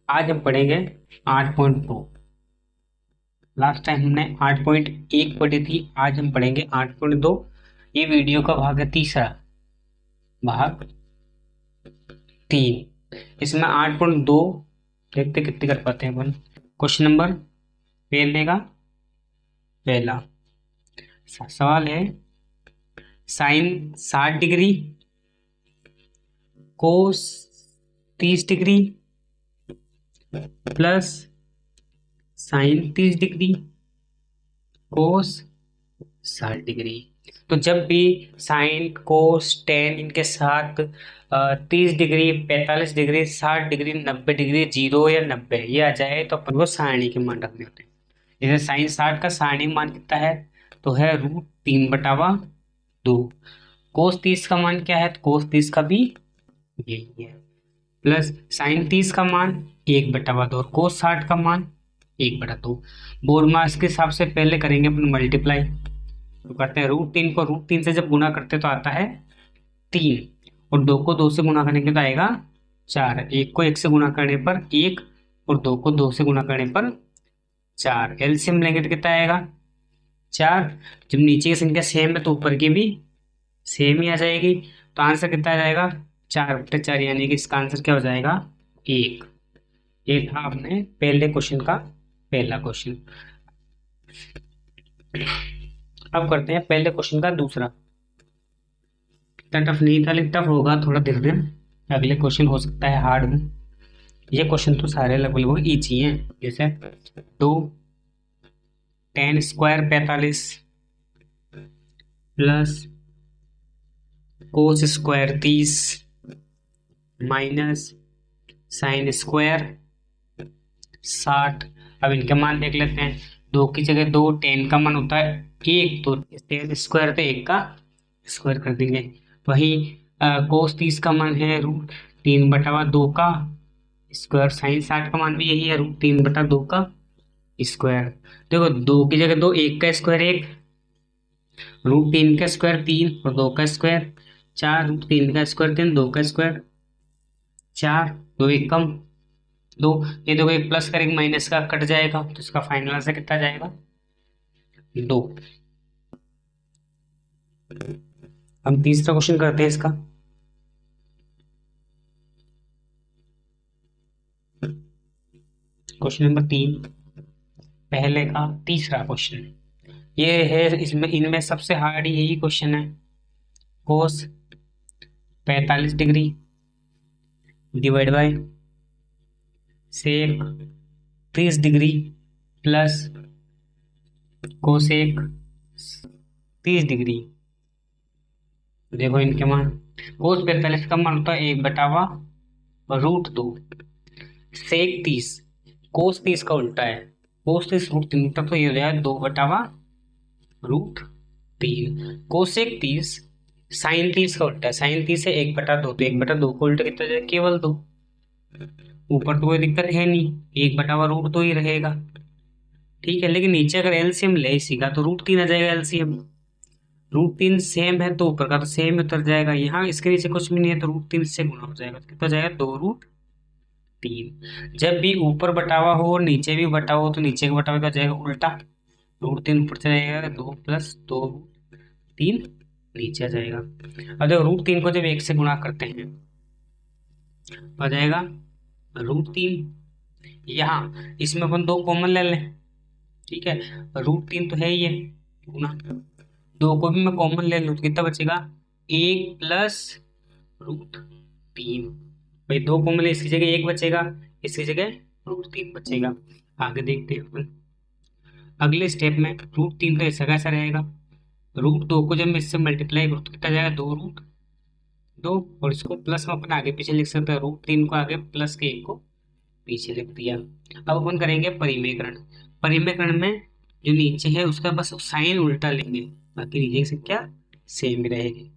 आज हम पढ़ेंगे 8.2। लास्ट टाइम हमने 8.1 पढ़ी थी, आज हम पढ़ेंगे 8.2। ये वीडियो का भाग है तीसरा, भाग 3। इसमें 8.2 देखते कितने कर पाते हैं अपन। क्वेश्चन नंबर पहले का पहला सवाल है, साइन 60 डिग्री, कोस 30 डिग्री प्लस साइन 30 डिग्री कोस 60 डिग्री। तो जब भी साइन कोस टेन इनके साथ 30 डिग्री, 45 डिग्री, 60 डिग्री, 90 डिग्री, 0 या 90 ये आ जाए तो अपन को सारणी के मान रखने होते हैं। जैसे साइन 60 का सारणी मान कितना है, तो है √3/2। कोस 30 का मान क्या है, तो कोस 30 का भी यही है। प्लस साइन 30 का मान 1/2 और कोस 60 का मान 1/2। बोर्ड मास के हिसाब से पहले करेंगे अपन मल्टीप्लाई। तो करते हैं √3 को √3 से जब गुना करते तो आता है 3, और 2 को 2 से गुना करेंगे तो आएगा 4। 1 को 1 से गुना करने पर 1 और 2 को 2 से गुना करने पर 4। एलसीएम लेंगे तो कितना आएगा 4। जब नीचे की संख्या सेम है तो ऊपर की भी सेम ही आ जाएगी। तो आंसर कितना आ जाएगा 4/4, यानी कि इसका आंसर क्या हो जाएगा 1। ये था अपने पहले क्वेश्चन का पहला क्वेश्चन। अब करते हैं पहले क्वेश्चन का दूसरा। इतना टफ नहीं था, लेकिन टफ होगा थोड़ा धीरे धीरे, अगले क्वेश्चन हो सकता है हार्ड में। ये क्वेश्चन तो सारे लगभग इजी हैं। जैसे 2 tan square 45 plus cos square 30 minus sine square 60। अब इनके मान देख लेते हैं। 2 की जगह 2, tan का मान होता है 1, तो tan स्क्वायर तो 1 का स्क्वायर कर देंगे। वही कोस 30 का मान है √3/2 का स्क्वायर। साइन 60 का मान भी यही है √3/2 का स्क्वायर। देखो 2 की जगह 2, 1 का स्क्वायर 1, √3 का स्क्वायर 3 और 2 का स्क्वायर 4, √3 का स्क्वायर 3, 2 का स्क्वायर 4, 2 1 कम 2। ये देखो एक प्लस करेंगे माइनस का कट जाएगा, तो इसका फाइनल आंसर कितना जाएगा 2। हम तीसरा क्वेश्चन करते हैं इसका। क्वेश्चन नंबर 3 पहले का तीसरा क्वेश्चन ये है। इसमें इनमें सबसे हार्ड यही क्वेश्चन है। Cos 45 degree divide by sec 30 degree plus cosec 30 degree. देखो इनके मान। कोस 45 का मान होता है 1/√2। सेक 30 कोस 30 का उल्टा है, कोस 30 √3 तक, तो ये हो जाएगा 2/√3। कोसेक 30 साइन 30 का उल्टा है, साइन 30 है 1/2, तो 1/2 को उल्टा कितना जाएगा केवल 2। ऊपर तो कोई दिक्कत है नहीं, 1/√2 ही रहेगा। ठीक है, लेकिन नीचे अगर एलसीएम ले इसी का तो √3 आ जाएगा एलसीएम। √3 सेम है तो ऊपर का तो सेम उतर जाएगा। यहाँ इसके नीचे कुछ भी नहीं है तो √3 से गुना हो जाएगा, तो कितना जाएगा 2√3। जब भी ऊपर बटावा हो और नीचे भी बटावा हो तो नीचे का बटावा क्या जाएगा उल्टा, √3 ऊपर चला जाएगा, 2 + 2√3 नीचे आ जाएगा। अब देखो √3 को जब 1 से गुणा करते हैं आ जाएगा √3। यहाँ इसमें अपन 2 कॉमन ले लें, ठीक है। √3 तो है ही है, गुना 2 को भी मैं कॉमन ले लूँ तो कितना बचेगा 1 + √3। भाई 2 कॉमन ले, इसकी जगह 1 बचेगा, इसकी जगह √3 बचेगा। आगे देखते हैं अपन अगले स्टेप में। √3 तो ऐसा कैसा रहेगा, √2 को जब मैं इससे मल्टीप्लाई करूँ तो कितना जाएगा 2√2, और इसको प्लस में अपन आगे पीछे लिख सकते हैं। √3 को आगे प्लस के 1 को पीछे लिख दिया। अब अपन करेंगे परिमेयकरण। परिमेयकरण में जो नीचे है उसका बस साइन उल्टा लेंगे, बाकी नीचे की संख्या सेम ही रहेगी।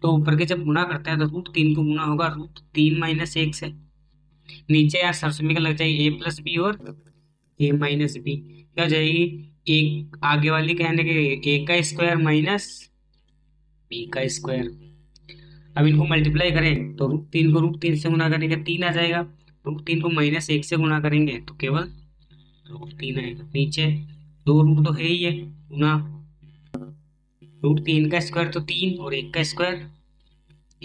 तो ऊपर के जब गुना करते हैं तो √3 को गुना होगा √3 - 1 से। नीचे यार सरसमी लग जाएगी a + b और a - b, क्या हो जाएगी एक आगे वाली कहने के a का स्क्वायर माइनस b का स्क्वायर। अब इनको मल्टीप्लाई करें तो √3 को √3 से गुना करेंगे 3 आ जाएगा, रूट 3 को -1 से गुना करेंगे तो केवल रूट 3 आएगा। नीचे 2 रूट तो है ही है, गुना रूट 3 का स्क्वायर तो 3 और 1 का स्क्वायर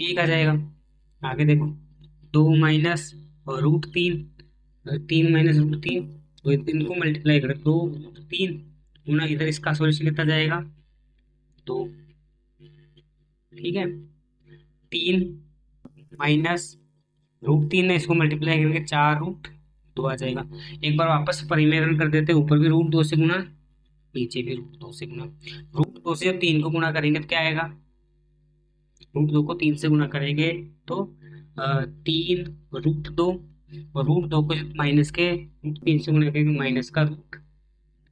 1 आ जाएगा। आगे देखो 2 माइनस और रूट 3, 3 माइनस रूट 3, तो इनको मल्टीप्लाई करें 2 रूट 3 गुना इधर इसका सॉल्यूशन कितना जाएगा 2। ठीक है, 3 माइनस रूट 3 है, इसको मल्टीप्लाई करेंगे 4 रूट 2 आ जाएगा। एक बार वापस परिमेलन कर देते हैं, ऊपर भी रूट 2 से गुना, नीचे भी रूट 2 से गुना। रूट 2 से जब 3 को गुना करेंगे तो क्या आएगा, रूट 2 को 3 से गुना करेंगे तो 3 रूट 2, और रूट 2 को माइनस के रूट 3 से गुना करेंगे माइनस का रूट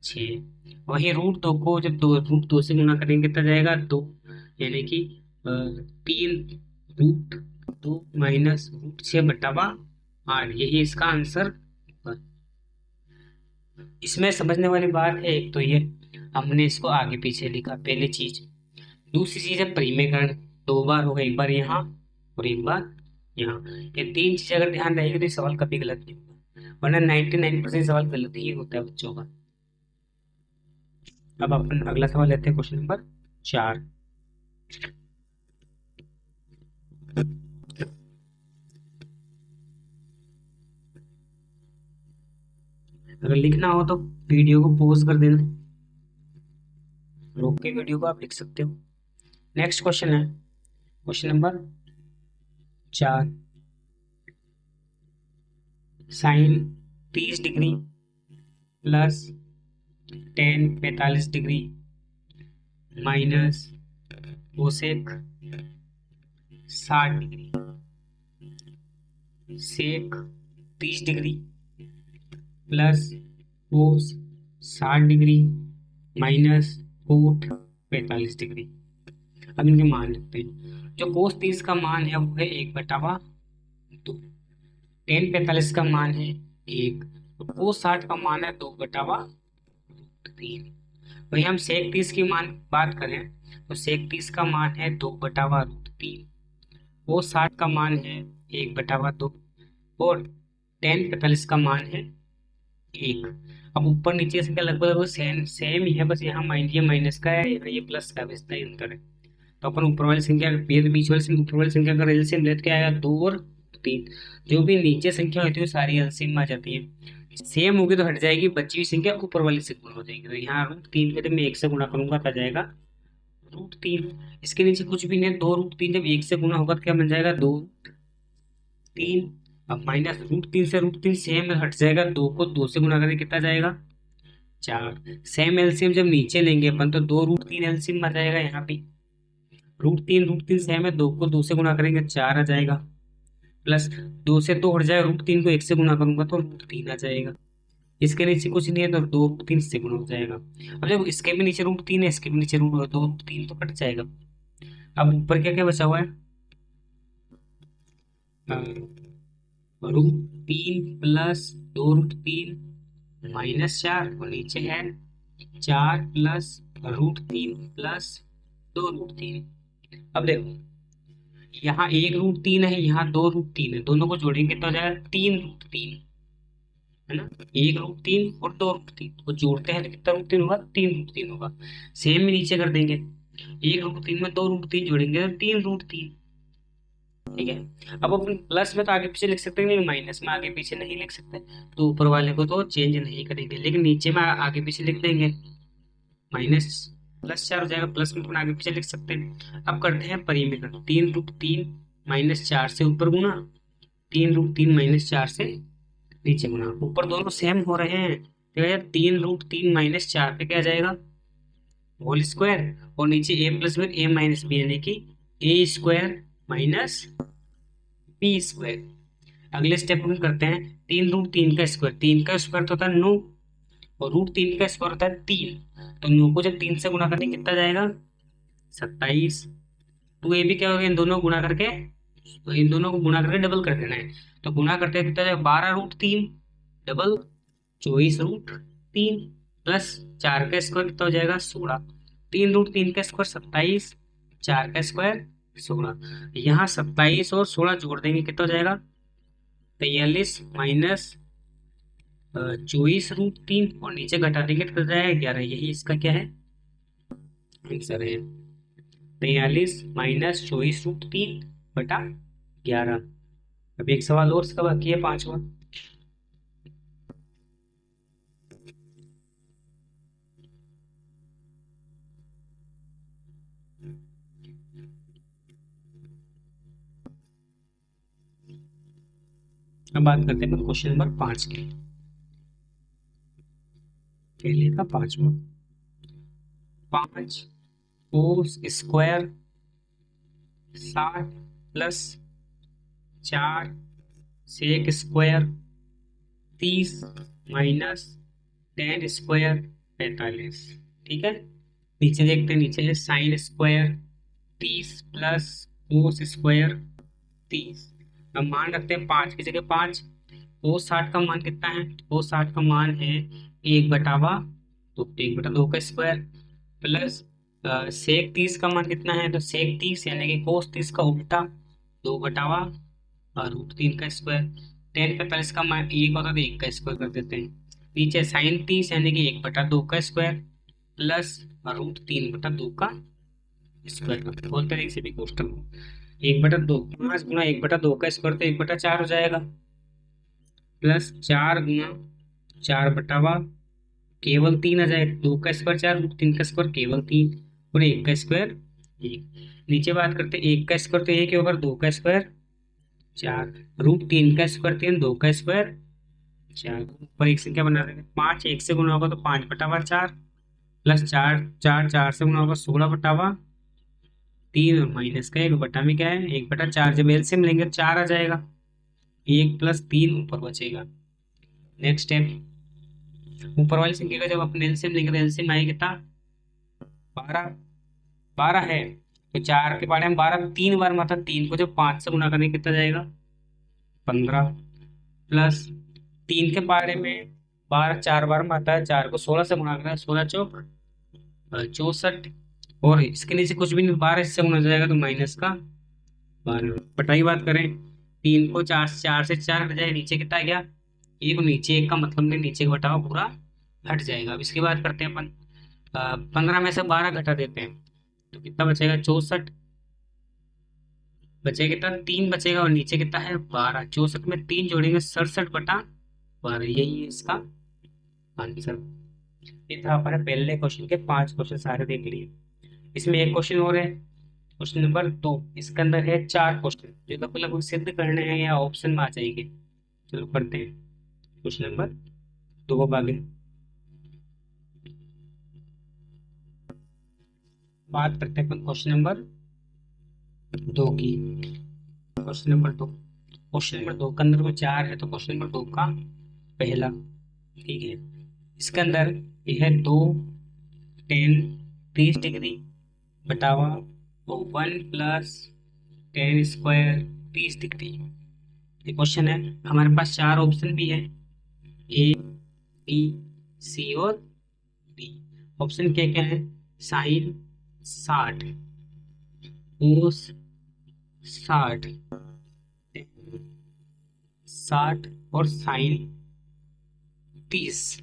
6। वही रूट 2 को जब रूट 2 से गुना करेंगे तो जाएगा 2, यानी कि 3 रूट 2 माइनस रूट 6 बटा 8, यही इसका आंसर। इसमें समझने वाली बात है एक तो ये हमने इसको आगे पीछे लिखा, पहली चीज। दूसरी चीज है परिमेयकरण, 2 बार होगा, एक बार यहाँ और एक बार यहाँ। ये 3 चीज अगर ध्यान रहेगी तो सवाल कभी गलत नहीं होगा, वरना 99% सवाल गलत ही होता है बच्चों का। अब अपन अगला सवाल लेते हैं, क्वेश्चन नंबर 4। अगर लिखना हो तो वीडियो को पॉज कर देना, रोक के वीडियो को आप लिख सकते हो। नेक्स्ट क्वेश्चन है question number 4। Sine 30 degree plus ten 45 degree minus cosec 60 degree, sec 30 degree plus cos 60 degree minus cot 45 degree. अब इनके मान लिखते हैं। जो कोस 30 का मान है वो है 1/2, टेन 45 का मान है 1, तो कोस 60 का मान है 2/3। वही हम सेक 30 की मान बात करें तो सेक 30 का मान है 2/3, कोस 60 का मान है 1/2 और टेन 45 का मान है 1। अब ऊपर नीचे संख्या लगभग सेम ही है, बस यहाँ ये माइनस का है, यहाँ ये प्लस का है, इतना ही अंतर है। तो अपन ऊपर वाली संख्या बीच वाली ऊपर वाली संख्या का एलसीएम लेते क्या आएगा 2 और 3। जो भी नीचे संख्या होती है सारी एलसीएम में आ जाती है, सेम होगी तो हट जाएगी, बची हुई संख्या ऊपर वाली से गुणा हो जाएगी। तो यहाँ रूट 3 को जब मैं 1 से गुणा करूंगा तो आ जाएगा रूट 3। इसके नीचे कुछ भी नहीं, 2 रूट 3 जब 1 से गुणा होगा तो क्या बन जाएगा 2 रूट 3। अब माइनस रूट 3 से रूट 3 सेम हट जाएगा, 2 को 2 से गुणा करें कितना जाएगा 4। सेम एलसीएम जब नीचे लेंगे अपन तो 2 रूट 3 एलसीएम आ जाएगा, यहाँ पे रूट 3 सेम है, 2 को 2 से गुणा करेंगे 4 आ जाएगा, प्लस 2 से 2 हट जाएगा, रूट 3 को 1 से गुणा करूंगा तो रूट 3 आ जाएगा। इसके नीचे कुछ नहीं है तो 2 रूट 3 से गुणा हो जाएगा। अब जब इसके भी नीचे रूट 3 है, इसके भी नीचे रूट 2 रूट 3 तो कट जाएगा। अब ऊपर क्या क्या बचा हुआ है, रूट 3 प्लस 2 रूट 3 माइनस 4, और नीचे है 4 प्लस रूट 3 प्लस 2 रूट 3। अब देखो यहाँ 1 रूट 3 है, यहाँ 2 रूट 3 है, दोनों को जोड़ेंगे तो हो जाएगा 3 रूट 3, है ना। 1 रूट 3 और 2 रूट 3 को जोड़ते हैं तो कितना रूट 3 होगा 3 रूट 3 होगा। सेम ही नीचे कर देंगे, 1 रूट 3 में 2 रूट 3 जोड़ेंगे तो 3 रूट 3। ठीक है, अब अपन प्लस में तो आगे पीछे लिख सकते हैं, लेकिन माइनस में आगे पीछे नहीं लिख सकते, तो ऊपर वाले को तो चेंज नहीं करेंगे, लेकिन नीचे में आगे पीछे लिख देंगे। माइनस प्लस 4 हो जाएगा, प्लस में अपन आगे पीछे लिख सकते हैं। अब करते हैं परिमेयकरण, 3 रूट 3 माइनस 4 से ऊपर गुना, 3 रूट 3 माइनस 4 से नीचे गुना। ऊपर दोनों सेम हो रहे हैं तो यार 3 रूट 3 माइनस 4 पे क्या आ जाएगा होल स्क्वायर, और नीचे a plus B A minus B, यानी कि A square minus B square. अगले स्टेप हम करते हैं 3 रूट 3 का स्क्वायर, 3 का स्क्वायर तो होता है 9 और रूट 3 का स्क्वायर होता है 3, तो 9 को जब 3 से गुणा करेंगे कितना जाएगा 27। तो ये भी क्या हो गया, इन दोनों को गुणा करके, तो इन दोनों को गुणा करके डबल कर देना है, तो गुणा करते हैं कितना जाएगा 12 रूट 3 डबल 24 रूट 3 प्लस 4 का स्क्वायर कितना हो जाएगा 16। 3 रूट 3 का स्क्वायर 27, 4 का स्क्वायर 16, यहाँ 27 और 16 जोड़ देंगे कितना हो जाएगा 43 माइनस 24√3 और नीचे घटा देंगे तो जाएगा 11। यही इसका क्या है, आंसर है। 43 माइनस 24√3 बटा 11। अब एक सवाल और इसका बाकी है, पांचवा। अब बात करते हैं क्वेश्चन नंबर 5 की। पहले का पांचवा, 5 cos square 60 plus 4 sec square 30 minus 10 square 45। ठीक है, नीचे देखते हैं, नीचे है sine square 30 plus cos square 30। अब मान रखते हैं 5 की जगह 5। कोस 60 का मान कितना है, कोस 60 का मान है 1/2, तो 1/2 का स्क्वायर प्लस सेक 30 का मान कितना है, तो सेक 30 यानी कि कोस 30 का उल्टा 2/√3 का स्क्वायर। 10 का मान 1 होता है तो 1 का स्क्वायर कर देते हैं। नीचे साइन 30 यानी कि 1/2 का स्क्वायर प्लस √3/2 का स्क्वायर करते हैं। बोलते हैं इसे भी क्वेश्चन को 1/2, 5 गुना 1/2 का स्क्वायर तो 1/4 हो जाएगा, प्लस 4 गुना 4/, केवल 3 आ जाएगा, 2 का स्क्वायर 4, √3 का स्क्वायर केवल 3 और 1 का स्क्वायर 1। नीचे बात करते हैं 1 का स्क्वायर तो 1 होगा, 2 का स्क्वायर 4, √3 का स्क्वायर 3, 2 का स्क्वायर 4। ऊपर एक संख्या बना देंगे, 5 1 से गुना होगा तो 5/4 प्लस 4 4 4 से गुना होगा 16/3 और माइनस का 1 में क्या है 1/4। जब एलसीएम लेंगे 4 आ जाएगा, 1 प्लस 3 ऊपर बचेगा। नेक्स्ट स्टेप, ऊपर वाली संख्या का जब अपने एलसीएम लेंगे तो एलसीएम आएगी कितना, 12। 12 है तो 4 के बारे में 12 3 बार, मतलब 3 को जब 5 से गुना करेंगे कितना जाएगा 15, प्लस 3 के बारे में 12 4 बार में आता है, 4 को 16 से गुना करना है, 16 चौक 64 और इसके नीचे कुछ भी नहीं, 12 इससे गुना जाएगा तो माइनस का 12। बटाई बात करें, 3 को 4 से 4 हट जाए, नीचे कितना आ गया 1, नीचे 1 का मतलब नहीं, नीचे का बटावा पूरा हट जाएगा। अब इसकी बात करते हैं अपन, 15 में से 12 घटा देते हैं तो कितना बचेगा 64, बचेगा कितना 3 बचेगा और नीचे कितना है 12। 64 में 3 जोड़ेंगे 67/12, यही है इसका आंसर। ये था हमारे पहले क्वेश्चन के 5 क्वेश्चन सारे देख लिए। इसमें एक क्वेश्चन और है, क्वेश्चन नंबर 2। इसके अंदर है 4 क्वेश्चन जो लगभग सिद्ध करने हैं या ऑप्शन में आ जाएंगे। चलो करते हैं क्वेश्चन नंबर 2 अब आगे बात करते हैं अपन क्वेश्चन नंबर 2 की। क्वेश्चन नंबर 2, क्वेश्चन नंबर 2 के अंदर में 4 है तो क्वेश्चन नंबर 2 का पहला, ठीक है। इसके अंदर यह है 2 10 30 डिग्री बटावा 1 प्लस 10 स्क्वायर 30 डिग्री। ये क्वेश्चन है, हमारे पास 4 ऑप्शन भी है, ए बी सी और डी। ऑप्शन क्या क्या है, साइन 60, कोस 60, 60 और साइन 30।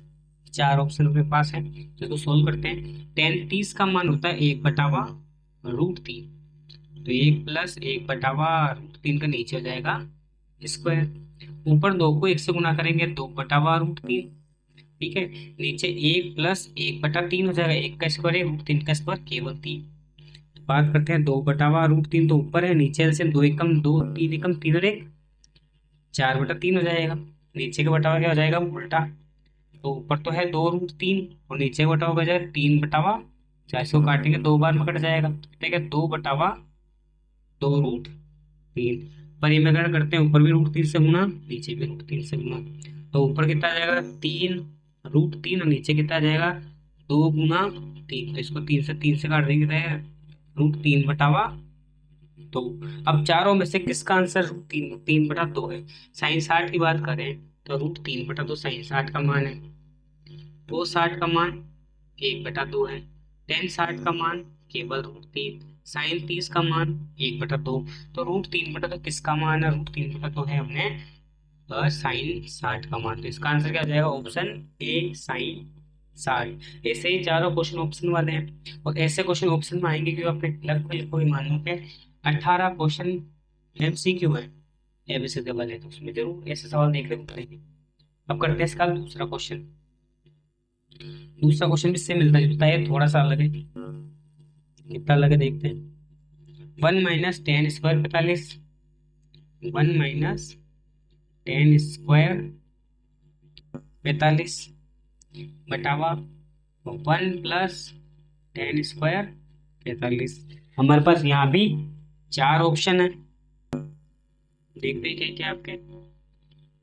4 ऑप्शन अपने पास है, तो इसको सोल्व करते हैं। 10 30 का मान होता है 1/√3, तो 1 प्लस 1/√3 का नीचे हो जाएगा स्क्वायर। ऊपर 2 को 1 से गुना करेंगे 2/√3, ठीक है। नीचे 1 प्लस 1/3 हो जाएगा, 1 का स्क्वायर 1, √3 का स्क्वायर केवल 3। तो बात करते हैं 2/√3 तो ऊपर है, नीचे से 2 एकम 2 3 एकम 3 और 1 4/3 हो जाएगा। नीचे का बटावा क्या हो जाएगा उल्टा, तो ऊपर तो है 2√3 और नीचे का बटावा हो जाएगा 3/4। इसको काटेंगे 2 बार में कट जाएगा, ठीक है 2/2√3। परिमेय करते हैं, ऊपर भी √3 से गुना नीचे भी √3 से गुना, तो ऊपर कितना आ जाएगा 3√3 और नीचे कितना आ जाएगा 2 गुना 3। तो इसको 3 से काट देंगे √3/2। अब चारों में से किसका आंसर 3/2 है। साइन 60 की बात करें तो √3/2 साइन 60 का मान है, वो 60 का मान 1/2 है, टेन 60 का मान केवल √3, साइन 30 का मान 1/2। तो √3/2 किसका मान है, √3/2 है अपने साइन 60 का मान। तो इसका आंसर क्या हो जाएगा? Option A sine 60। ऐसे ही चारों क्वेश्चन ऑप्शन वाले हैं, और ऐसे क्वेश्चन ऑप्शन में आएंगे क्योंकि आपने लगभग कोई मान लो कि 18 क्वेश्चन एमसीक्यू है एबीसीडी वाले, तो उसमें जरूर ऐसे सवाल देखने को मिलेंगे। अब करते हैं इसका दूसरा क्वेश्चन। दूसरा क्वेश्चन भी इससे मिलता जुलता है, थोड़ा सा अलग है। कितना अलग है देखते हैं। 1 - 10² 45, 1 - 10² 45 बटावा 1 + 10² 45। हमारे पास यहाँ भी चार ऑप्शन है, देखते हैं क्या क्या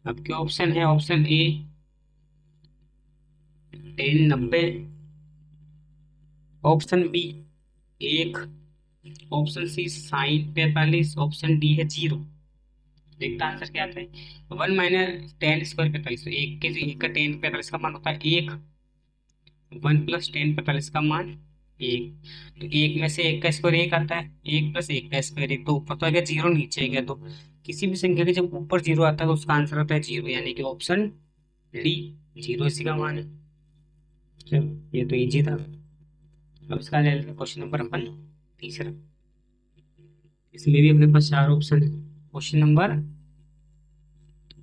आपके ऑप्शन है। Option A 10 90, option B 1, option C sine 45, option D है 0। देखता आंसर क्या आता है। 1 - 10² 45, तो एक का 10 45 का मान होता है 1, 1 + 10 45 का मान 1। तो एक में से एक का स्क्वायर 1 आता है, 1 + 1 का स्क्वायर 1, तो ऊपर तो आ गया 0, नीचे गया। तो किसी भी संख्या के जब ऊपर 0 आता है तो उसका आंसर आता है 0, यानी कि ऑप्शन डी 0 इसी का मान है। चलो ये तो इजी था। अब इसका ले लेते हैं क्वेश्चन नंबर अपन तीसरा। इसमें भी अपने पास चार ऑप्शन है। क्वेश्चन नंबर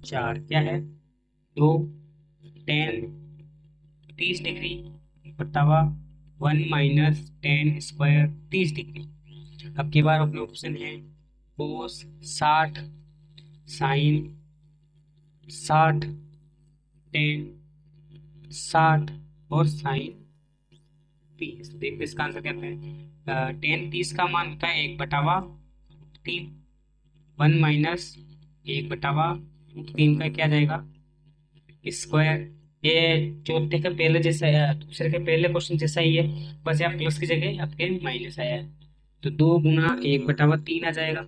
4 क्या है? दो tan 30 डिग्री बटावा 1 - 10² 30 डिग्री। अब की बार अपने ऑप्शन है कोस 60, साइन 60, टेन 60 और साइन 30। देखते इसका आंसर कहते हैं। 10 30 का मान होता है 1/3, 1 - 1/3 का क्या जाएगा? स्क्वायर। ये चौथे के पहले जैसा है, दूसरे के पहले क्वेश्चन जैसा ही है, बस यहाँ प्लस की जगह आपके माइनस आया है। तो 2 × 1/3 आ जाएगा,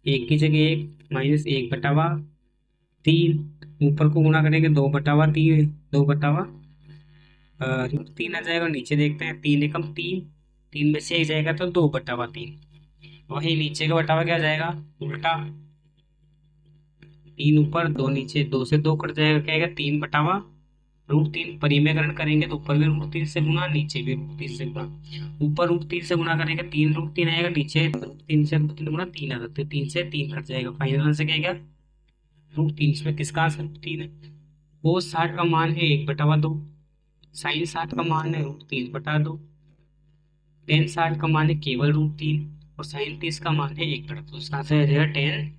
एक की जगह 1, -1/3। ऊपर को गुणा करेंगे 2/3, 2/√3 आ जाएगा। नीचे देखते हैं 3 एकम 3, 3 में से एक जाएगा तो 2/3। वही नीचे का बटावा क्या जाएगा? उल्टा, 3 ऊपर 2 नीचे, 2 से 2 कट जाएगा, क्या आएगा? 3/√3। परिमेयकरण करेंगे तो ऊपर भी √3 से गुणा, नीचे भी √3 से गुणा। ऊपर √3 से गुणा करेंगे 3√3 आएगा, नीचे √3 से √3 गुणा 3 आ सकते, 3 से 3 कट जाएगा। फाइनल आंसर क्या आएगा? √3। इसमें किसका आंसर √3 है? वो 60 का मान है 1/2, साइन 60 का मान है √3/2, टेन 60 का मान है केवल √3, और साइन 30 का मान है 1/2। इसका आंसर आ जाएगा 10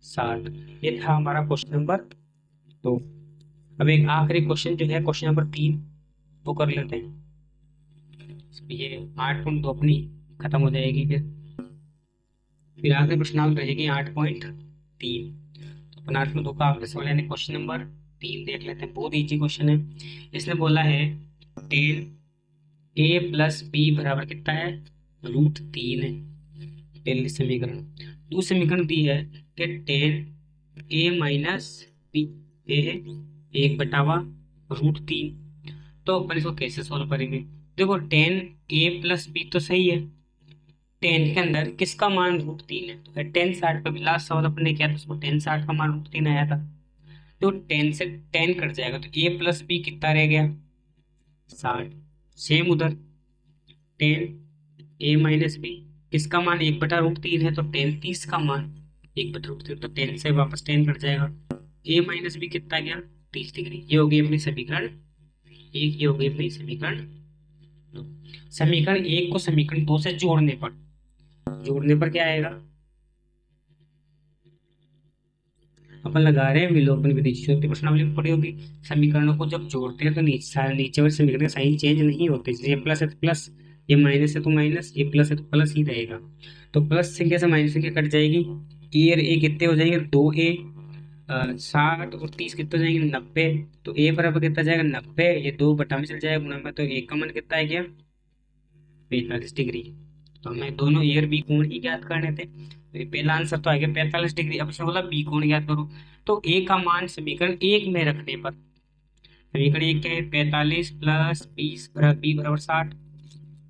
60। ये था हमारा क्वेश्चन नंबर 2। अब एक आखिरी क्वेश्चन जो है क्वेश्चन नंबर 3, वो कर लेते हैं। ये 8.2 अपनी खत्म हो जाएगी, फिर आखिरी प्रश्नावली रहेगी 8.3। तो अपन 8.2 का आखिरी सवाल यानी क्वेश्चन नंबर 3 देख लेते हैं। बहुत ईजी क्वेश्चन है। इसने बोला है 10a + b बराबर कितना है? √3 है पहली समीकरण। दूसरी समीकरण दी है कि 10a - b, ये है 1/√3। तो अपन इसको कैसे सॉल्व करेंगे? देखो 10a + b तो सही है, 10 के अंदर किसका मान √3 है? तो 10 60 का भी लास्ट सवाल अपने किया था, उसको 10 60 का मान √3 आया था। तो 10 से 10 कट जाएगा, तो a + b कितना रह गया? 60। सेम उधर 10a - b किसका मान 1/√3 है, तो 10 30 का मान 1/√3, तो 10 से वापस 10 कट जाएगा। a - b कितना गया? 30 डिग्री। ये होगी अपनी समीकरण 1, ये होगी अपनी समीकरण 2। समीकरण 1 को समीकरण 2 से जोड़ने पर क्या आएगा? अपन लगा रहे हैं विलोपन विधि, चौथी प्रश्नावली में पड़ी होगी। समीकरणों को जब जोड़ते हैं तो नीचे वाले समीकरण का साइन चेंज नहीं होते। ये प्लस है तो प्लस, ये माइनस है तो माइनस, ये प्लस है तो प्लस ही रहेगा। तो प्लस संख्या से माइनस संख्या कट जाएगी। ए और ए कितने हो जाएंगे? 2a। 60 और 30 कितने हो जाएंगे? 90। तो a बराबर कितना जाएगा? 90। ये 2 बटा में चल जाएगा गुणा में, तो a का मान कितना है क्या? 45 डिग्री। तो हमें दोनों ए और बी कोण ही ज्ञात करने थे। तो ये पहला आंसर तो आ गया 45 डिग्री। अब इसने बोला बी कोण ज्ञात करो, तो ए का मान समीकरण 1 में रखने पर, समीकरण 1 क्या है? 45 + 20 बी बराबर 60।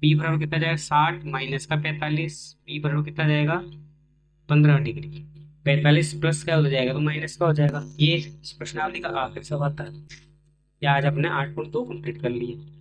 बी बराबर कितना जाएगा? 60 - का 45, बी बराबर कितना जाएगा? 15 डिग्री। 45 प्लस क्या हो जाएगा तो माइनस का हो जाएगा। ये इस प्रश्नावली का आखिरी सवाल था। ये आज अपने 8.2 कंप्लीट कर लिए।